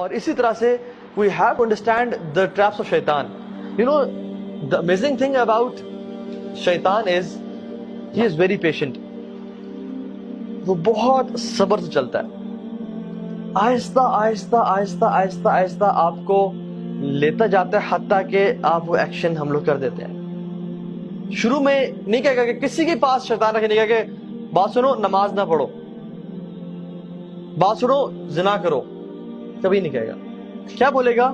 اور اسی طرح سے we have to understand the traps of shaitan. You know, the amazing thing about shaitan is he is very patient. وہ بہت صبر سے چلتا ہے، آہستہ آہستہ آہستہ آہستہ آہستہ آپ کو لیتا جاتا ہے، حتیٰ کہ آپ وہ ایکشن ہم لوگ کر دیتے ہیں۔ شروع میں نہیں کہے گا کہ کسی کے پاس شیطان رکھے، نہیں کہے کہ بات سنو نماز نہ پڑھو، بات سنو زنا کرو، کبھی نہیں کہے گا۔ کیا بولے گا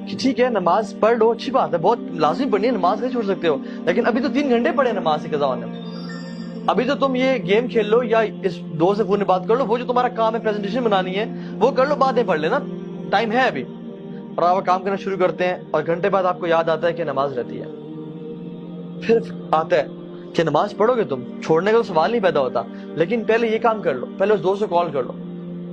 کہ ٹھیک ہے نماز پڑھ لو، اچھی بات ہے، بہت لازمی پڑھنی ہے، نماز نہیں چھوڑ سکتے ہو، لیکن ابھی تو 3 گھنٹے پڑھے نماز سے قضا ہونے میں، ابھی تو تم یہ گیم کھیل لو یا اس دوست سے فون میں بات کر لو، وہ جو تمہارا کام ہے پریزنٹیشن بنانی ہے وہ کر لو، باتیں پڑھ لینا، ٹائم ہے ابھی۔ اور آپ کام کرنا شروع کرتے ہیں اور گھنٹے بعد آپ کو یاد آتا ہے کہ نماز رہتی ہے، پھر آتا ہے کہ نماز پڑھو گے، تم چھوڑنے کا تو سوال نہیں پیدا ہوتا، لیکن پہلے یہ کام کر لو، پہلے اس دوست سے کال کر لو،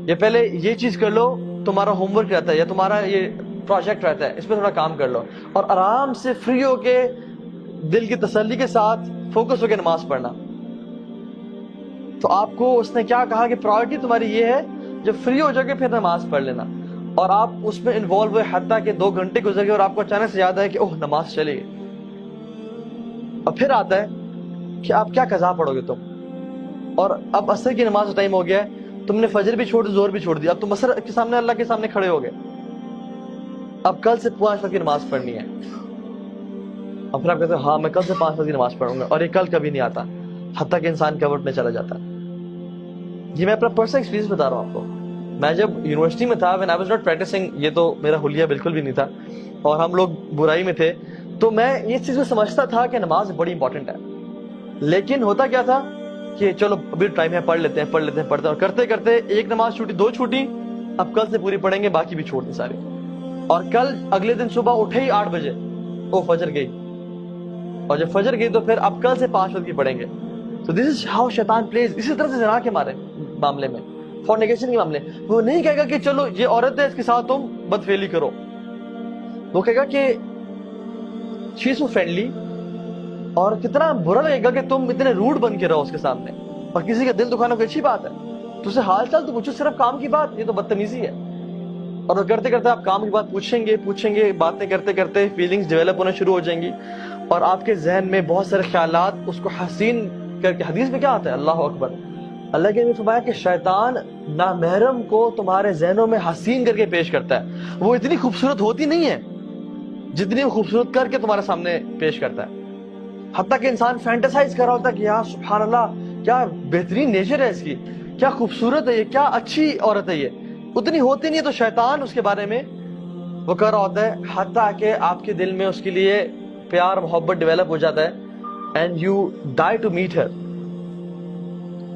یا پہلے یہ چیز کر لو، تمہارا ہوم ورک رہتا ہے یا تمہارا یہ پروجیکٹ رہتا ہے، اس پہ تھوڑا کام کر لو، اور آرام سے فری ہو کے دل کی تسلی کے ساتھ فوکس ہو کے نماز پڑھنا۔ تو آپ کو اس نے کیا کہا کہ پرائورٹی تمہاری یہ ہے، جب فری ہو جاؤ گے پھر نماز پڑھ لینا، اور آپ اس میں انوالو ہوئے حتیٰ کہ 2 گھنٹے گزر گئے اور آپ کو اچانک سے یاد ہے کہ اوہ نماز چلی گئی، اور پھر آتا ہے کہ آپ کیا قضا پڑھو گے تم، اور اب عصر کی نماز کا ٹائم ہو گیا ہے، تم نے فجر بھی چھوڑ دی، ظہر بھی چھوڑ دی، اب تم عصر کے سامنے اللہ کے سامنے کھڑے ہو گئے، اب کل سے 5 وقت کی نماز پڑھنی ہے، اور پھر آپ کہتے ہیں ہاں میں کل سے 5 وقت کی نماز پڑھوں گا، اور یہ کل کبھی نہیں آتا، حتیٰ کہ انسان کورٹ میں چلا جاتا ہے۔ یہ میں اپنا پرسنل ایکسپیرینس بتا رہا ہوں آپ کو۔ میں جب یونیورسٹی میں تھا، when I was not practicing، یہ تو میرا حلیہ بالکل بھی نہیں تھا، اور ہم لوگ برائی میں تھے، تو میں یہ چیز میں سمجھتا تھا کہ نماز بڑی امپورٹنٹ ہے، لیکن ہوتا کیا تھا کہ چلو ابھی ٹائم ہے، پڑھ لیتے ہیں پڑھتے ہیں، اور کرتے کرتے ایک نماز چھوٹی، 2 چھوٹی، اب کل سے پوری پڑھیں گے، باقی بھی چھوڑ دی ساری، اور کل اگلے دن صبح اٹھے ہی 8 بجے، او فجر گئی، اور جب فجر گئی تو پھر اب کل سے 5 وقت کی پڑھیں گے۔ So this is how شیطان plays۔ اسی طرح سے زنا کے معاملے میں، فورنیکیشن کے معاملے، وہ نہیں کہے گا کہ چلو یہ عورت ہے اس کے ساتھ تم بدفعلی کرو، وہ کہے گا کہ she is so friendly، اور کتنا برا لگے گا کہ تم اتنے روڈ بن کے رہو اس کے سامنے، اور کسی کا دل دکھانا کوئی اچھی بات ہے، تو اسے حال چال تو پوچھو، صرف کام کی بات، یہ تو بدتمیزی ہے۔ اور وہ کرتے کرتے آپ کام کی بات پوچھیں گے، باتیں کرتے کرتے فیلنگز ڈیولپ ہونا شروع ہو جائیں گی، اور آپ کے ذہن میں بہت سارے خیالات اس کو حسین کر کے، حدیث میں کیا آتا ہے، اللہ اکبر، اللہ کے نے فرمایا کہ شیطان نامحرم کو تمہارے ذہنوں میں حسین کر کے پیش کرتا ہے، وہ اتنی خوبصورت ہوتی نہیں ہے جتنی وہ خوبصورت کر کے تمہارے سامنے پیش کرتا ہے، حتیٰ کہ انسان فینٹیسائز کر رہا ہوتا ہے کہ یار سبحان اللہ کیا بہترین نیچر ہے اس کی، کیا خوبصورت ہے یہ، کیا اچھی عورت ہے، یہ اتنی ہوتی نہیں ہے، تو شیطان اس کے بارے میں وہ کر رہا ہوتا ہے، حتیٰ کہ آپ کے دل میں اس کے لیے پیار محبت ڈیولپ ہو جاتا ہے، and you die to meet her.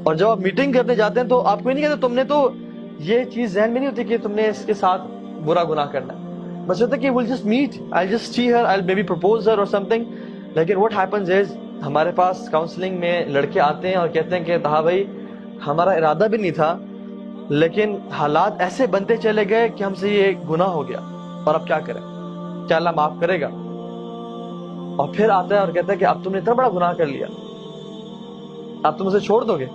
اور جب آپ میٹنگ کرنے جاتے ہیں تو آپ کو نہیں کہتے، تم نے تو یہ چیز ذہن میں نہیں ہوتی کہ تم نے اس کے ساتھ برا گناہ کرنا ہے، بس ہوتا ہے کہ we'll just meet, I'll just see her, I'll maybe propose her or something، لیکن what happens is ہمارے پاس کاؤنسلنگ میں لڑکے آتے ہیں اور کہتے ہیں کہ ہاں بھائی ہمارا ارادہ بھی نہیں تھا، لیکن حالات ایسے بنتے چلے گئے کہ ہم سے یہ گناہ ہو گیا، اور اب کیا کریں، کیا اللہ معاف کرے گا؟ اور پھر آتا ہے اور کہتا ہے کہ اب تم نے اتنا بڑا گناہ کر لیا، اب تم اسے چھوڑ دو گے،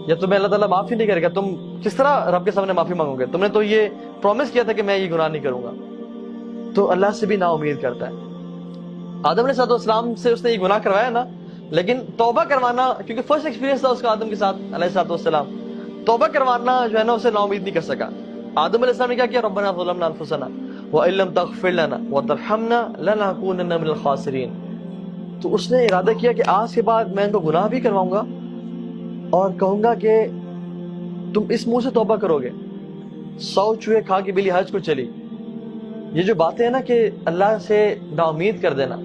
یا تمہیں اللہ تعالیٰ معافی نہیں کرے گا، تم کس طرح رب کے سامنے معافی مانگو گے؟ تم نے تو یہ پرومس کیا تھا کہ میں یہ گناہ نہیں کروں گا۔ تو اللہ سے بھی نا امید کرتا ہے۔ آدم علیہ السلام سے اس نے یہ گناہ کروایا نا، لیکن توبہ کروانا، کیونکہ فرسٹ ایکسپیرینس تھا اس کا آدم کے ساتھ علیہ السلام، توبہ کروانا جو ہے نا اسے نا امید نہیں کر سکا۔ آدم علیہ السلام نے کیا کیا، ربنا ظلمنا انفسنا وَإِن لَّمْ تَغْفِرْ لَنَا وَتَرْحَمْنَا لَنَكُونَنَّ مِنَ الْخَاسِرِينَ۔ تو اس نے ارادہ کیا کہ آج کے بعد میں ان کو گناہ بھی کرواؤں گا، اور کہوں گا کہ تم اس منہ سے توبہ کرو گے، 100 چوہے کھا کے بلی حج کو چلی۔ یہ جو باتیں ہیں نا کہ اللہ سے نا امید کر دینا،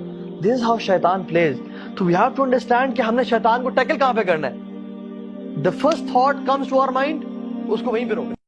this is how شیطان plays۔ تو we have to understand کہ ہم نے شیطان کو ٹیکل کہاں پہ کرنا ہے۔ the first thought comes to our mind، اس کو وہیں پہ روکنا۔